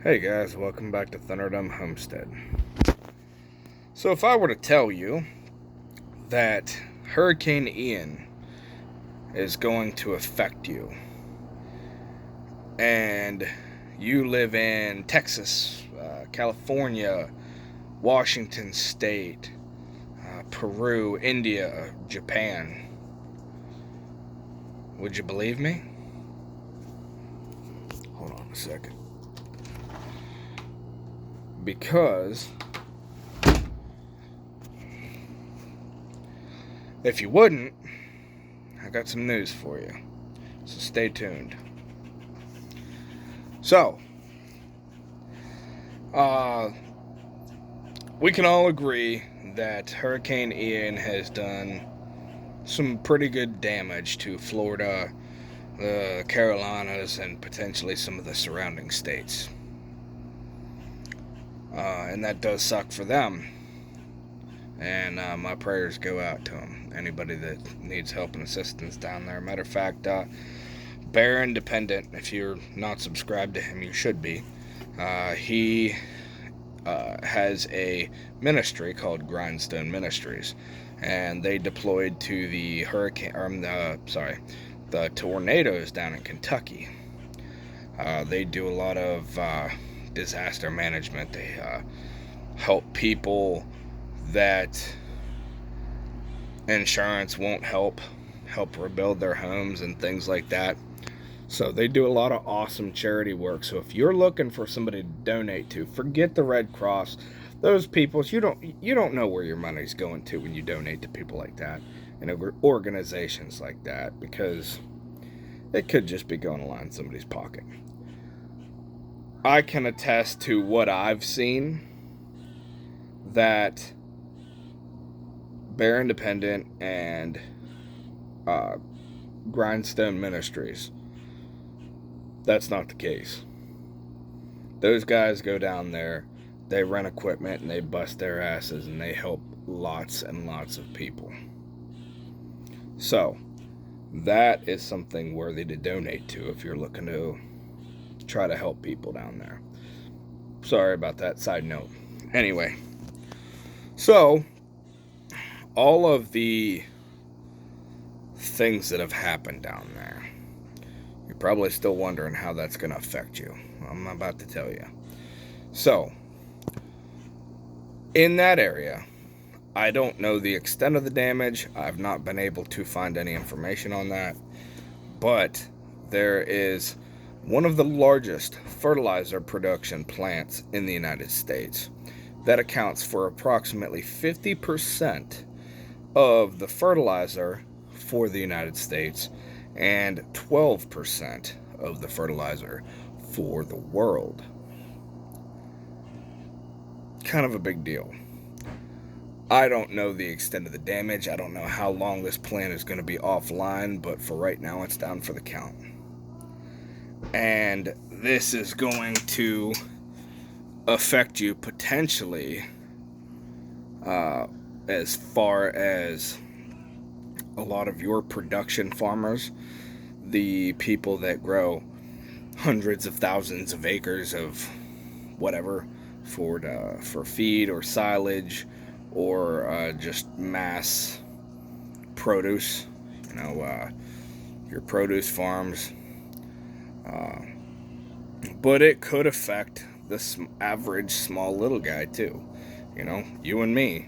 Hey guys, welcome back to Thunderdome Homestead. So if I were to tell you that Hurricane Ian is going to affect you, and you live in Texas, California, Washington State, Peru, India, Japan, would you believe me? Hold on a second. Because if you wouldn't, I got some news for you. So stay tuned. So, we can all agree that Hurricane Ian has done some pretty good damage to Florida, the Carolinas, and potentially some of the surrounding states. And that does suck for them. And my prayers go out to them. Anybody that needs help and assistance down there. Matter of fact, Bear Independent, if you're not subscribed to him, you should be. He has a ministry called Grindstone Ministries, and they deployed to the the tornadoes down in Kentucky. They do a lot of disaster management. They help people that insurance won't help rebuild their homes and things like that. So they do a lot of awesome charity work. So if you're looking for somebody to donate to, forget the Red Cross. Those people, you don't know where your money's going to when you donate to people like that and organizations like that, because it could just be going to line somebody's pocket. I can attest to what I've seen, that Bear Independent and Grindstone Ministries, that's not the case. Those guys go down there, they rent equipment, and they bust their asses, and they help lots and lots of people. So, that is something worthy to donate to if you're looking to try to help people down there. Sorry about that side note. Anyway, so all of the things that have happened down there, you're probably still wondering how that's going to affect you. I'm about to tell you. So, in that area, I don't know the extent of the damage. I've not been able to find any information on that. But there is one of the largest fertilizer production plants in the United States that accounts for approximately 50% of the fertilizer for the United States and 12% of the fertilizer for the world. Kind of a big deal. I don't know the extent of the damage. I don't know how long this plant is going to be offline, but for right now, it's down for the count. And this is going to affect you potentially as far as a lot of your production farmers, the people that grow hundreds of thousands of acres of whatever for feed or silage, or just mass produce, your produce farms. But it could affect the average small little guy too. You and me.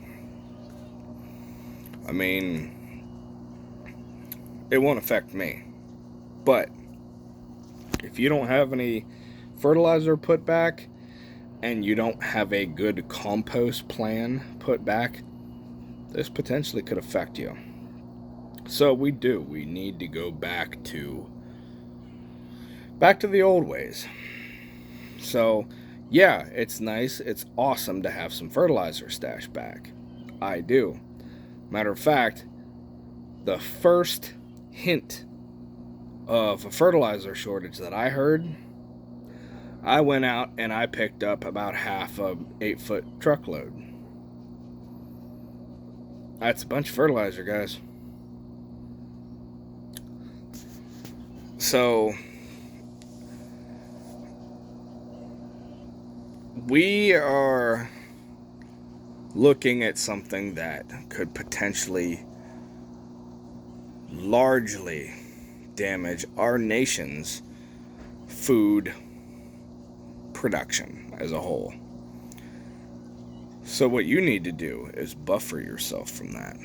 I mean, it won't affect me. But if you don't have any fertilizer put back, and you don't have a good compost plan put back, this potentially could affect you. So we need to go back to the old ways. So yeah, it's nice, it's awesome to have some fertilizer stashed back. I do. Matter of fact, the first hint of a fertilizer shortage that I heard, I went out and I picked up about half a 8-foot truckload. That's a bunch of fertilizer, guys. So we are looking at something that could potentially largely damage our nation's food production as a whole. So what you need to do is buffer yourself from that.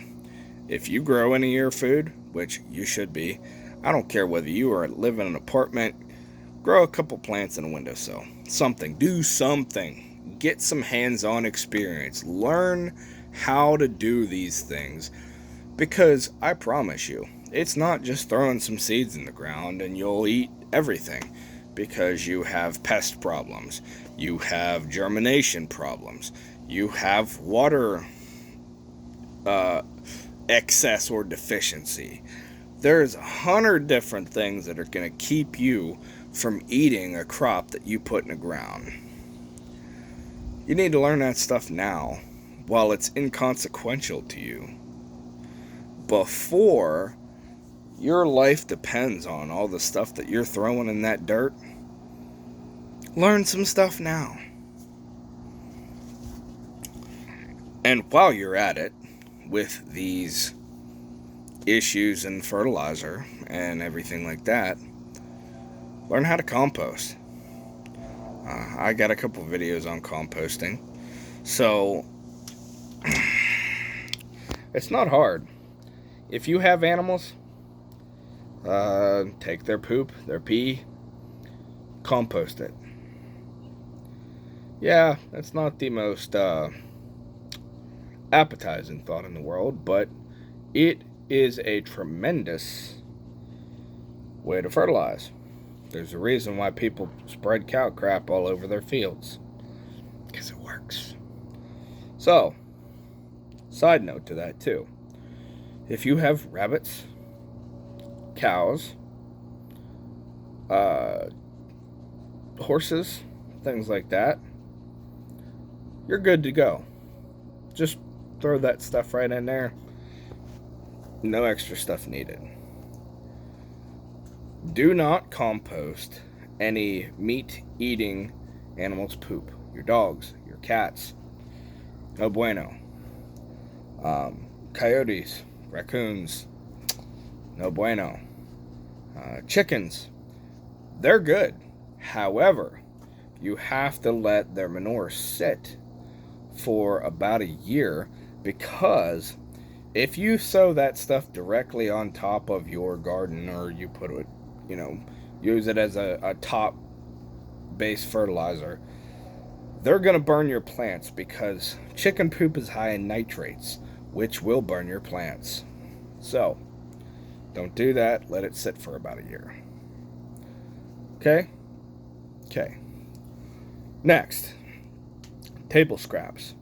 If you grow any of your food, which you should be, I don't care whether you are live in an apartment, grow a couple plants in a windowsill. Something. Do something. Get some hands-on experience. Learn how to do these things. Because I promise you, it's not just throwing some seeds in the ground and you'll eat everything. Because you have pest problems. You have germination problems. You have water excess or deficiency. There's 100 different things that are going to keep you from eating a crop that you put in the ground. You need to learn that stuff now while it's inconsequential to you. Before your life depends on all the stuff that you're throwing in that dirt, learn some stuff now. And while you're at it, with these issues in fertilizer and everything like that, learn how to compost. I got a couple videos on composting. So, it's not hard. If you have animals, take their poop, their pee, compost it. Yeah, that's not the most appetizing thought in the world, but it is a tremendous way to fertilize. There's a reason why people spread cow crap all over their fields, because it works. So, side note to that too, if you have rabbits, cows, horses, things like that, you're good to go. Just throw that stuff right in there. No extra stuff needed. Do not compost any meat-eating animals' poop. Your dogs, your cats. No bueno. Coyotes, raccoons. No bueno. Chickens. They're good. However, you have to let their manure sit for about a year, because if you sow that stuff directly on top of your garden, or you put it, use it as a top base fertilizer, they're going to burn your plants, because chicken poop is high in nitrates, which will burn your plants. So, don't do that. Let it sit for about a year. Okay? Okay. Next, table scraps.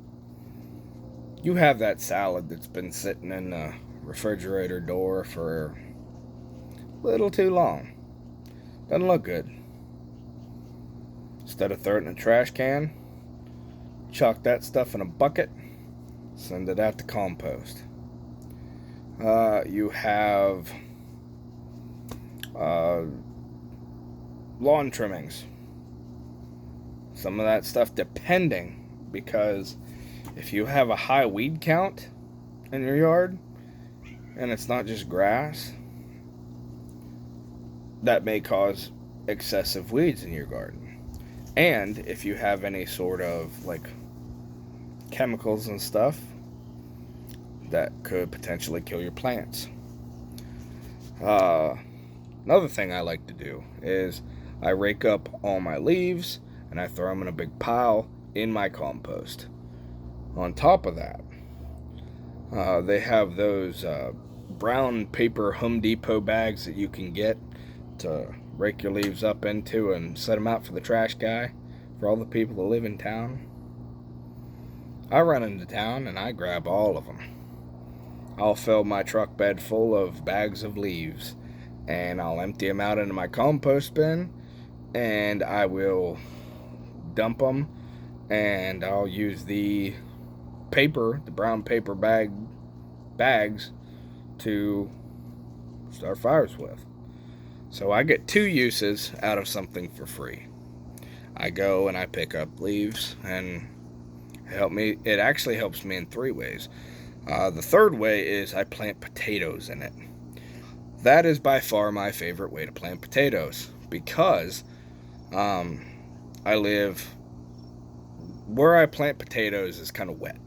You have that salad that's been sitting in the refrigerator door for a little too long. Doesn't look good. Instead of throwing it in a trash can, chuck that stuff in a bucket, send it out to compost. You have lawn trimmings. Some of that stuff, depending, because if you have a high weed count in your yard, and it's not just grass, that may cause excessive weeds in your garden. And if you have any sort of chemicals and stuff, that could potentially kill your plants. Another thing I like to do is I rake up all my leaves and I throw them in a big pile in my compost. On top of that, they have those brown paper Home Depot bags that you can get to rake your leaves up into and set them out for the trash guy, for all the people that live in town. I run into town and I grab all of them. I'll fill my truck bed full of bags of leaves, and I'll empty them out into my compost bin, and I will dump them, and I'll use the brown paper bags to start fires with. So I get two uses out of something for free. I go and I pick up leaves, and it actually helps me in 3 ways. The third way is I plant potatoes in it. That is by far my favorite way to plant potatoes, because um, I live where I plant potatoes is kind of wet.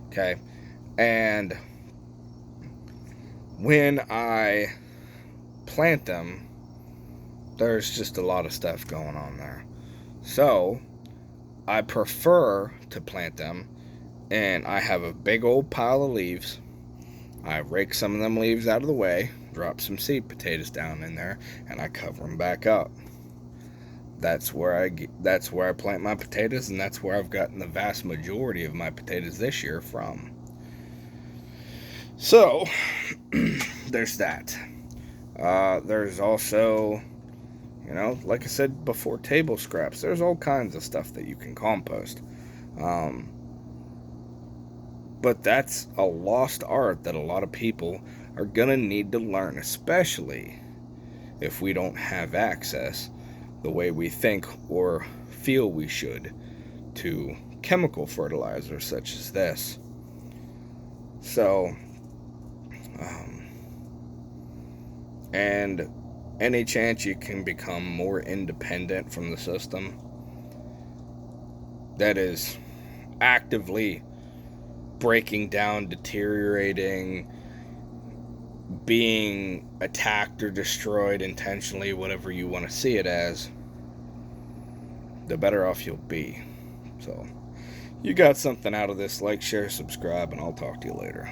Okay, and when I plant them, there's just a lot of stuff going on there. So I prefer to plant them, and I have a big old pile of leaves. I rake some of them leaves out of the way, drop some seed potatoes down in there, and I cover them back up. That's where I plant my potatoes, and that's where I've gotten the vast majority of my potatoes this year from. So there's that. There's also, like I said before, table scraps. There's all kinds of stuff that you can compost. But that's a lost art that a lot of people are going to need to learn, especially if we don't have access the way we think or feel we should to chemical fertilizers such as this. So, and any chance you can become more independent from the system that is actively breaking down, deteriorating, being attacked or destroyed intentionally, whatever you want to see it as, the better off you'll be. So, you got something out of this, like, share, subscribe, and I'll talk to you later.